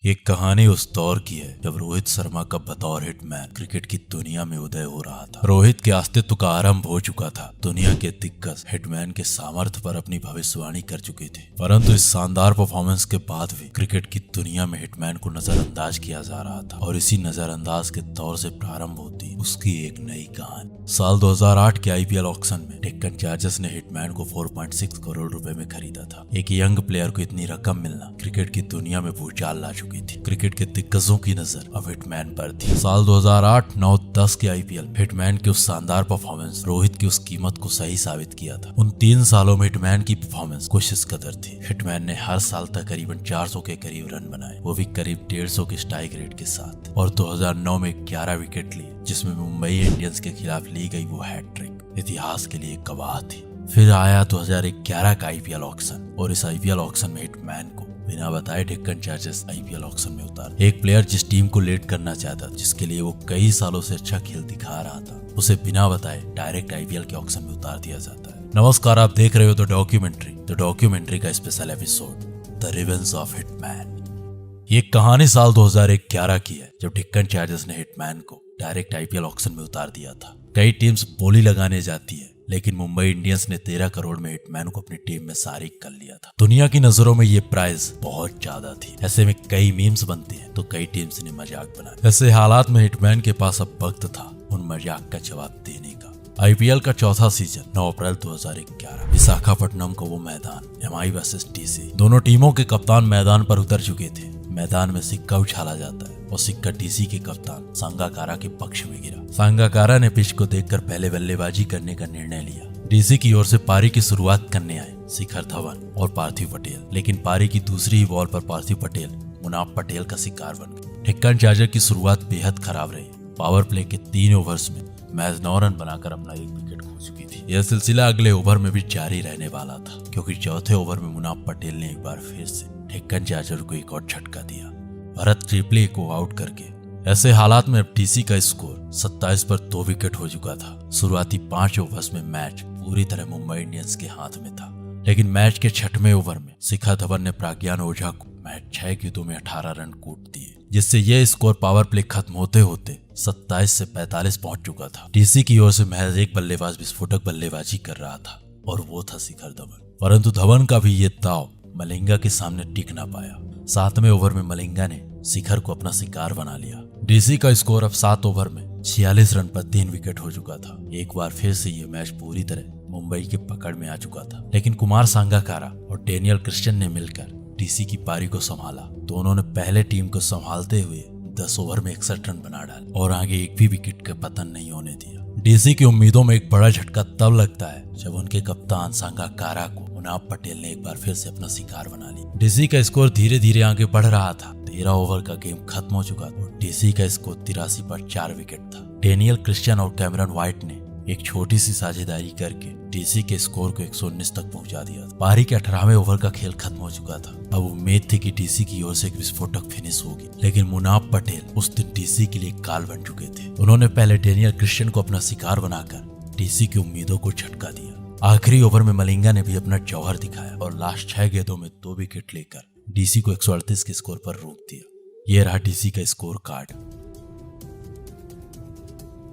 ये कहानी उस दौर की है जब रोहित शर्मा का बतौर हिटमैन क्रिकेट की दुनिया में उदय हो रहा था। रोहित के अस्तित्व का आरंभ हो चुका था। दुनिया के दिग्गज हिटमैन के सामर्थ्य पर अपनी भविष्यवाणी कर चुके थे, परंतु इस शानदार परफॉर्मेंस के बाद भी क्रिकेट की दुनिया में हिटमैन को नजरअंदाज किया जा रहा था और इसी नजरअंदाज के दौर से प्रारंभ होती उसकी एक नई कहानी। साल 2008 के आईपीएल ऑक्शन में डेक्कन चार्जर्स ने हिटमैन को 4.6 करोड़ रुपए में खरीदा था। एक यंग प्लेयर को इतनी रकम मिलना क्रिकेट की दुनिया में भूचाल ला चुकी थी। क्रिकेट के दिग्गजों की नजर अब हिटमैन पर थी। साल 2008, 9, 10 के आईपीएल हिटमैन की उस शानदार परफॉर्मेंस रोहित की उस कीमत को सही साबित किया था। उन 3 सालों में हिटमैन की परफॉर्मेंस कुछ इस कदर थी। हिटमैन ने हर साल तकरीबन 400 के करीब रन बनाए, वो भी करीब 150 के स्ट्राइक रेट के साथ, और 2009 में 11 विकेट लिए, जिसमें मुंबई इंडियंस के खिलाफ ली गई वो हैट्रिक इतिहास के लिए गवाह थी। फिर आया 2011 का आईपीएल ऑक्शन और इस आईपीएल ऑक्शन में हिटमैन को बिना बताए डेक्कन चार्जर्स आईपीएल ऑक्शन में उतार। एक प्लेयर जिस टीम को लीड करना चाहता, जिसके लिए वो कई सालों से अच्छा खेल दिखा रहा था, उसे बिना बताए डायरेक्ट आईपीएल के ऑक्शन में उतार दिया जाता है। नमस्कार, आप देख रहे हो द डॉक्यूमेंट्री का special episode the revenge of hitman. ये कहानी साल 2011 की है जब डेक्कन चार्जर्स ने हिटमैन को डायरेक्ट आईपीएल ऑक्शन में उतार दिया था। कई टीम्स बोली लगाने जाती है, लेकिन मुंबई इंडियंस ने 13 करोड़ में हिटमैन को अपनी टीम में शारिक कर लिया था। दुनिया की नजरों में ये प्राइस बहुत ज्यादा थी। ऐसे में कई मीम्स बनते हैं तो कई टीम्स ने मजाक बनाया। ऐसे हालात में हिटमैन के पास अब वक्त था उन मजाक का जवाब देने का। आईपीएल का चौथा सीजन 9 अप्रैल 2011, विशाखापट्टनम का वो मैदान, एमआई वर्सेस डीसी। दोनों टीमों के कप्तान मैदान पर उतर चुके थे। मैदान में सिक्का उछाला जाता है और सिक्का डीसी के कप्तान संगाकारा के पक्ष में गिरा। संगाकारा ने पिच को देखकर पहले बल्लेबाजी करने का निर्णय लिया। डीसी की ओर से पारी की शुरुआत करने आए शिखर धवन और पार्थिव पटेल, लेकिन पारी की दूसरी ही बॉल पर पार्थिव पटेल मुनाफ पटेल का शिकार बन गए। डेक्कन चार्जर की शुरुआत बेहद खराब रही। पावर प्ले के 3 ओवर्स में मैच 9 रन बनाकर अपना 1 विकेट खो चुकी थी। यह सिलसिला अगले ओवर में भी जारी रहने वाला था, क्योंकि चौथे ओवर में मुनाफ पटेल ने एक बार फिर से डेक्कन चार्जर को एक और झटका दिया, भरत ट्रिपले को आउट करके। ऐसे हालात में अब डीसी का स्कोर 27 पर 2 विकेट हो चुका था। शुरुआती 5 ओवर्स में मैच पूरी तरह मुंबई इंडियंस के हाथ में था, लेकिन मैच के 6वें ओवर में शिखर धवन ने प्रज्ञान ओझा को मैच 6 गेंदों में 18 रन कूट दिए, जिससे यह स्कोर पावर प्ले खत्म होते होते 27 से 45 पहुंच चुका था। डीसी की ओर से महज एक बल्लेबाज विस्फोटक बल्लेबाजी कर रहा था और वो था शिखर धवन, परंतु धवन का भी ये दाव मलिंगा के सामने टिक ना पाया। 7वें ओवर में मलिंगा ने शिखर को अपना शिकार बना लिया। डीसी का स्कोर अब 7 ओवर में 46 रन पर 3 विकेट हो चुका था। एक बार फिर से ये मैच पूरी तरह मुंबई के पकड़ में आ चुका था, लेकिन कुमार संगाकारा और डेनियल क्रिश्चियन ने मिलकर डीसी की पारी को संभाला। दोनों ने पहले टीम को संभालते हुए 10 ओवर में 61 रन बना डाले और आगे एक भी विकेट का पतन नहीं होने दिया। डीसी की उम्मीदों में एक बड़ा झटका तब लगता है जब उनके कप्तान संगाकारा को मुनाफ पटेल ने एक बार फिर से अपना शिकार बना लिया। डीसी का स्कोर धीरे धीरे आगे बढ़ रहा था। 13 ओवर का गेम खत्म हो चुका था और डीसी का स्कोर 83 पर 4 विकेट था। डेनियल क्रिश्चियन और कैमरन व्हाइट ने एक छोटी सी साझेदारी करके डीसी के स्कोर को 119 तक पहुंचा दिया। पारी के 18वें ओवर का खेल खत्म हो चुका था। अब उम्मीद थी कि डीसी की ओर से एक विस्फोटक फिनिश होगी, लेकिन मुनाफ पटेल उस दिन डीसी के लिए काल बन चुके थे। उन्होंने पहले डेनियल क्रिश्चियन को अपना शिकार बनाकर डीसी की उम्मीदों को झटका दिया। आखिरी ओवर में मलिंगा ने भी अपना जौहर दिखाया और लास्ट 6 गेंदों में 2 विकेट लेकर डीसी को 138 के स्कोर पर रोक दिया। यह रहा डीसी का स्कोर कार्ड।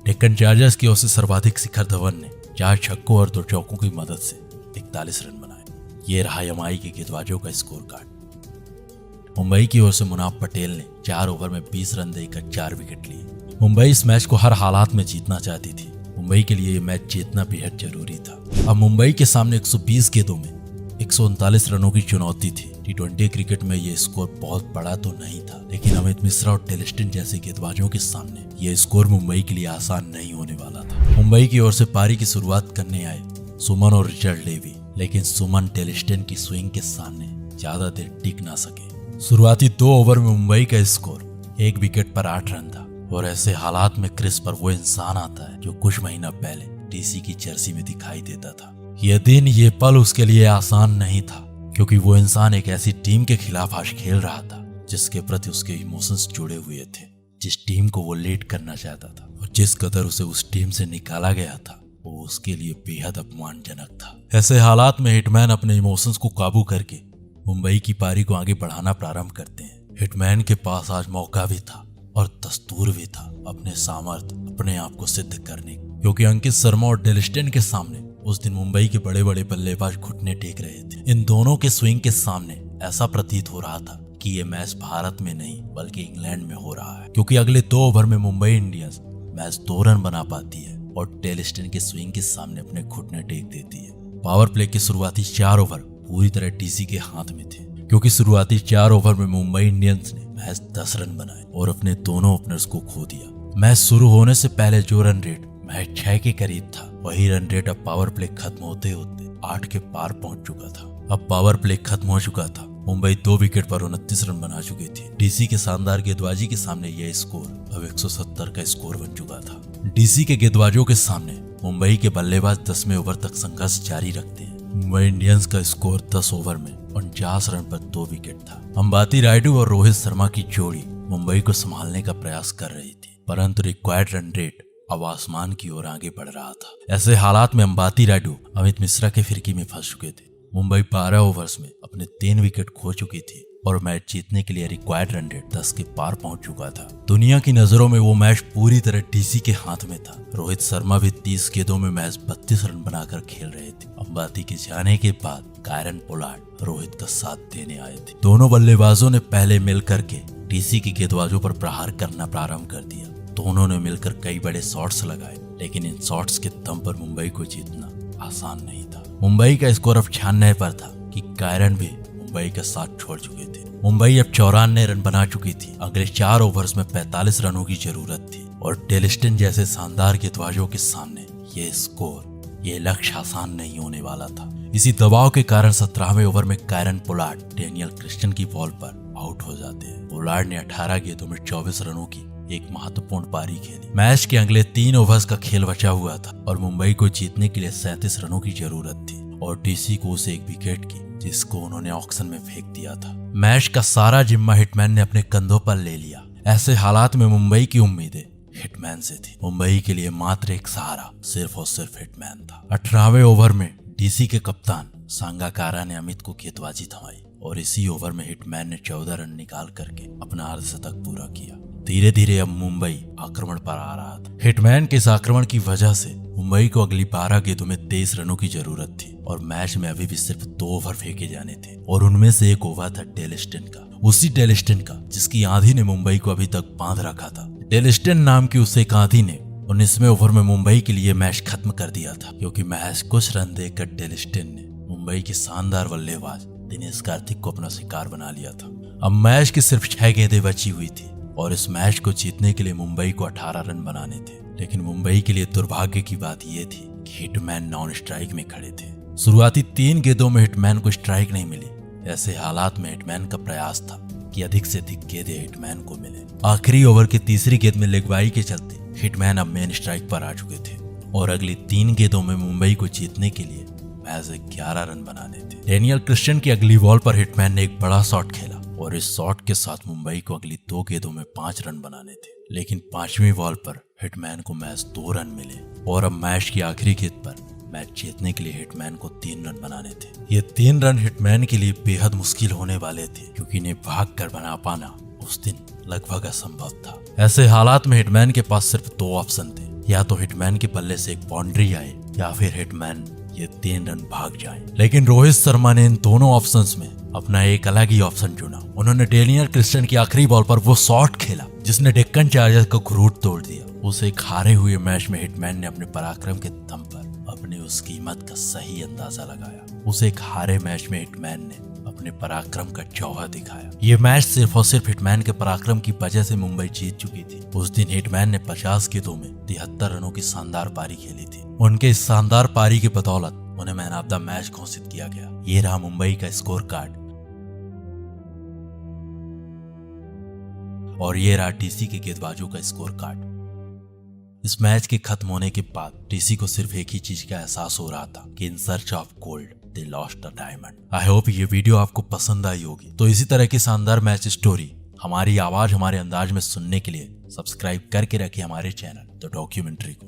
डेक्कन चार्जर्स की ओर से सर्वाधिक शिखर धवन ने 4 छक्कों और 2 चौकों की मदद से 41 रन बनाए। ये रहा एमआई के गेंदबाजों का स्कोर कार्ड। मुंबई की ओर से मुनाफ पटेल ने 4 ओवर में 20 रन देकर 4 विकेट लिए। मुंबई इस मैच को हर हालात में जीतना चाहती थी। मुंबई के लिए ये मैच जीतना बेहद जरूरी था। अब मुंबई के सामने 120 गेंदों में 139 रनों की चुनौती थी। टी20 क्रिकेट में ये स्कोर बहुत बड़ा तो नहीं था, लेकिन अमित मिश्रा और टेलिस्टन जैसे गेंदबाजों के सामने ये स्कोर मुंबई के लिए आसान नहीं होने वाला था। मुंबई की ओर से पारी की शुरुआत करने आए सुमन और रिचर्ड लेवी, लेकिन सुमन टेलिस्टन की स्विंग के सामने ज्यादा देर टिक ना सके। शुरुआती 2 ओवर में मुंबई का स्कोर 1 विकेट पर 8 रन था और ऐसे हालात में क्रिस पर वो इंसान आता है जो कुछ महीना पहले डीसी की जर्सी में दिखाई देता था। ये दिन, ये पल उसके लिए आसान नहीं था, क्योंकि वो इंसान एक ऐसी टीम के खिलाफ आज खेल रहा था जिसके प्रति उसके इमोशंस जुड़े हुए थे, जिस टीम को वो लीड करना चाहता था, और जिस कदर उसे उस टीम से निकाला गया था वो उसके लिए बेहद अपमानजनक था। ऐसे हालात में हिटमैन अपने इमोशंस को काबू करके मुंबई की पारी को आगे बढ़ाना प्रारंभ करते हैं। हिटमैन के पास आज मौका भी था और दस्तूर भी था अपने सामर्थ्य अपने आप को सिद्ध करने की, क्योंकि अंकित शर्मा और डेल स्टेन के सामने उस दिन मुंबई के बड़े बड़े बल्लेबाज घुटने टेक रहे थे। इन दोनों के स्विंग के सामने ऐसा प्रतीत हो रहा था कि ये मैच भारत में नहीं बल्कि इंग्लैंड में हो रहा है, क्योंकि अगले 2 ओवर में मुंबई इंडियंस मैच 2 रन बना पाती है और डेल स्टेन के स्विंग के सामने अपने घुटने टेक देती है। पावर प्ले के शुरुआती 4 ओवर पूरी तरह डीसी के हाथ में थे, क्योंकि शुरुआती 4 ओवर में मुंबई इंडियंस ने मैच 10 रन बनाए और अपने दोनों ओपनर्स को खो दिया। मैच शुरू होने से पहले जो रन रेट मैच 6 के करीब था, वही रन रेट अब पावर प्ले खत्म होते होते 8 के पार पहुंच चुका था। अब पावर प्ले खत्म हो चुका था, मुंबई 2 विकेट पर 29 रन बना चुकी थी। डीसी के शानदार गेंदबाजी के सामने यह स्कोर अब 170 का स्कोर बन चुका था। डीसी के गेंदबाजों के सामने मुंबई के बल्लेबाज 10वें ओवर तक संघर्ष जारी रखते हैं। मुंबई इंडियंस का स्कोर 10 ओवर में 49 रन पर 2 विकेट था। अंबाती रायडू और रोहित शर्मा की जोड़ी मुंबई को संभालने का प्रयास कर रही थी, परंतु रिक्वायर्ड रन रेट अब आसमान की ओर आगे बढ़ रहा था। ऐसे हालात में अंबाती रायडू अमित मिश्रा के फिरकी में फंस चुके थे। मुंबई 12 ओवर्स में अपने 3 विकेट खो चुकी थी और मैच जीतने के लिए रिक्वायर्ड रन रेट 10 के पार पहुंच चुका था। दुनिया की नजरों में वो मैच पूरी तरह डीसी के हाथ में था। रोहित शर्मा भी 30 गेंदों में मैच 32 रन बनाकर खेल रहे थे। अंबाती के जाने के बाद कायरन पोलार्ड रोहित का साथ देने आए थे। दोनों बल्लेबाजों ने पहले मिलकर के डीसी के गेंदबाजों पर प्रहार करना प्रारंभ कर दिया। दोनों ने मिलकर कई बड़े शॉट्स लगाए, लेकिन इन शॉट्स के दम पर मुंबई को जीतना आसान नहीं था। मुंबई का स्कोर अब 96 पर था कि कायरन भी मुंबई का साथ छोड़ चुके थे। मुंबई अब 94 रन बना चुकी थी। अगले 4 ओवर्स में 45 रनों की जरूरत थी और डेल स्टेन जैसे शानदार गेंदबाजों के सामने ये स्कोर, ये लक्ष्य आसान नहीं होने वाला था। इसी दबाव के कारण 17वें ओवर में कायरन पोलार्ड डेनियल क्रिस्टियन की बॉल पर आउट हो जाते हैं। पोलार्ड ने 18 गेंदों में 24 रनों की एक महत्वपूर्ण पारी खेली। मैच के अगले 3 ओवर्स का खेल बचा हुआ था और मुंबई को जीतने के लिए 37 रनों की जरूरत थी और डीसी को उसे 1 विकेट की, जिसको उन्होंने ऑक्शन में फेंक दिया था। मैच का सारा जिम्मा हिटमैन ने अपने कंधों पर ले लिया। ऐसे हालात में मुंबई की उम्मीदें हिटमैन से थी। मुंबई के लिए मात्र एक सहारा सिर्फ और सिर्फ हिटमैन था। 18वें ओवर में डीसी के कप्तान सांगाकारा ने अमित को गेंदबाजी थमाई और इसी ओवर में हिटमैन ने 14 रन निकाल करके अपना अर्धशतक पूरा किया। धीरे धीरे अब मुंबई आक्रमण पर आ रहा था। हिटमैन के इस आक्रमण की वजह से मुंबई को अगली 12 गेंदों में 23 रनों की जरूरत थी और मैच में अभी भी सिर्फ 2 ओवर फेंके जाने थे और उनमें से एक ओवर था डेल स्टेन का, उसी डेल स्टेन का जिसकी आंधी ने मुंबई को अभी तक बांध रखा था। डेल स्टेन नाम की उस एक आंधी ने 19वें ओवर में मुंबई के लिए मैच खत्म कर दिया था, क्योंकि महज कुछ रन देकर डेल स्टेन ने मुंबई के शानदार बल्लेबाज दिनेश कार्तिक को अपना शिकार बना लिया था। अब मैच की सिर्फ 6 गेंदें बची हुई थी और इस मैच को जीतने के लिए मुंबई को 18 रन बनाने थे। लेकिन मुंबई के लिए दुर्भाग्य की बात यह थी कि हिटमैन नॉन स्ट्राइक में खड़े थे। शुरुआती 3 गेंदों में हिटमैन को स्ट्राइक नहीं मिली। ऐसे हालात में हिटमैन का प्रयास था कि अधिक से अधिक गेंदें हिटमैन को मिले। आखिरी ओवर की तीसरी गेंद में लेगबाई के चलते हिटमैन अब मेन स्ट्राइक पर आ चुके थे और अगली 3 गेंदों में मुंबई को जीतने के लिए महज 11 रन बनाने थे। डेनियल क्रिस्टियन की अगली बॉल पर हिटमैन ने एक बड़ा शॉट खेला और इस शॉट के साथ मुंबई को अगली 2 गेंदों में 5 रन बनाने थे। लेकिन 5वीं बॉल पर हिटमैन को महज 2 रन मिले और अब मैच की आखिरी गेंद पर मैच जीतने के लिए हिटमैन को 3 रन बनाने थे। ये 3 रन हिटमैन के लिए बेहद मुश्किल होने वाले थे, क्योंकि इन्हें भाग कर बना पाना उस दिन लगभग असंभव था। ऐसे हालात में हिटमैन के पास सिर्फ 2 ऑप्शन थे, या तो हिटमैन के पल्ले से एक बाउंड्री आए या फिर हिटमैन ये 3 रन भाग जाएं। लेकिन रोहित शर्मा ने इन दोनों ऑप्शंस में अपना एक अलग ही ऑप्शन चुना। उन्होंने डेनियल क्रिस्टियन की आखिरी बॉल पर वो शॉट खेला जिसने डेक्कन चार्जर्स का घुरूट तोड़ दिया। उस एक हारे हुए मैच में हिटमैन ने अपने पराक्रम के दम पर अपनी उस कीमत का सही अंदाजा लगाया। उस एक हारे मैच में हिटमैन ने अपने पराक्रम का जौहर दिखाया। ये मैच सिर्फ और सिर्फ हिटमैन के पराक्रम की वजह से मुंबई जीत चुकी थी। उस दिन हिटमैन ने 50 गेंदों में 73 रनों की शानदार पारी खेली थी। उनके इस शानदार पारी की बदौलत उन्हें मैन ऑफ द मैच घोषित किया गया। ये रहा मुंबई का स्कोर कार्ड और ये रहा डीसी के गेंदबाजों का स्कोर कार्ड। इस मैच के खत्म होने के बाद डीसी को सिर्फ एक ही चीज का एहसास हो रहा था कि in search of gold they lost a diamond. I hope ये वीडियो आपको पसंद आई होगी। तो इसी तरह की शानदार मैच स्टोरी हमारी आवाज हमारे अंदाज में सुनने के लिए सब्सक्राइब करके रखिए हमारे चैनल द डॉक्यूमेंट्री को।